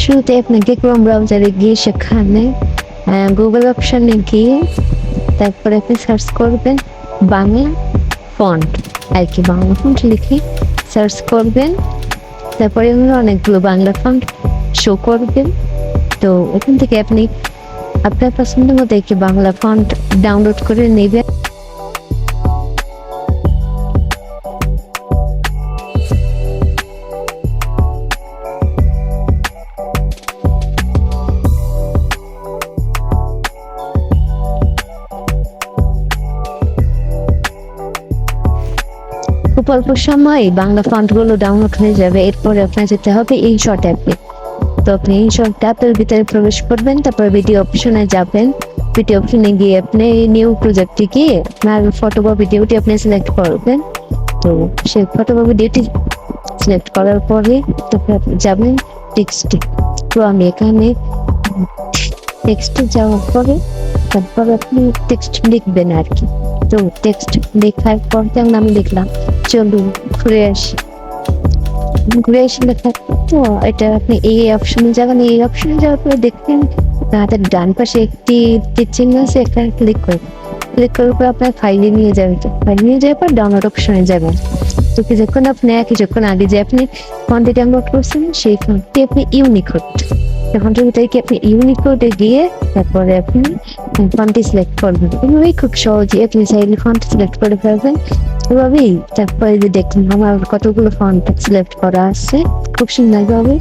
শুরুতে আপনাকে ক্রোম ব্রাউজারে গিয়ে সেখানে গুগল অপশনে গিয়ে তারপরে আপনি সার্চ করবেন বাংলা ফন্ট আর কি, বাংলা ফন্ট লিখে সার্চ করবেন। তারপরে অনেকগুলো বাংলা ফন্ট শো করবেন। তো এখান থেকে আপনি আপনার পছন্দ মতো একটি বাংলা ফন্ট ডাউনলোড করে নেবেন। খুব অল্প সময় বাংলা ফন্টগুলো ডাউনলোড হয়ে যাবে। এরপরে আপনার যেতে হবে ইনশট অ্যাপে। তো আপনি ইনশট অ্যাপের ভিতরে প্রবেশ করবেন, তারপর ভিডিও অপশনে যাবেন। ভিডিও অপশনে গিয়ে আপনি নিউ প্রজেক্টে গিয়ে আপনার ফটো বা ভিডিওটি আপনি সিলেক্ট করবেন। তো সেই ফটো বা ভিডিওটি সিলেক্ট করার পরে তারপর আপনি যাবেন টেক্সটে। তো আমি এখানে টেক্সটে যাওয়ার পরে তারপর আপনি টেক্সট লিখবেন আর কি। তো টেক্সট লেখার পর যেমন আমি লিখলাম চলুন ঘুরে আসি, ঘুরে আসি লেখার। তো এটা আপনি এই অপশনে যাবেন। এই অপশনে যাওয়ার পরে দেখবেন হাতের ডান পাশে একটি তীর চিহ্ন আছে, এখানে ক্লিক করবেন। ক্লিক করার পর আপনার ফাইলে নিয়ে যাবেন। ফাইলে নিয়ে যাওয়ার পর ডাউনলোড অপশনে যাবেন। তো কিছুক্ষণ কিছুক্ষণ আগে যে আপনি ফন্টটি ডাউনলোড করছেন সেই ফন্টটি আপনি ইউনিকোড, ফন্টের ভিতরে কি আপনি ইউনিকোডে গিয়ে তারপরে আপনি ফন্টটি সিলেক্ট করবেন। এভাবেই খুব সহজে আপনি চাইলে ফন্ট সিলেক্ট করে ফেলবেন। এভাবেই তারপরে যে দেখুন আমার কতগুলো ফন্ট সিলেক্ট করা আছে খুব সুন্দরভাবে।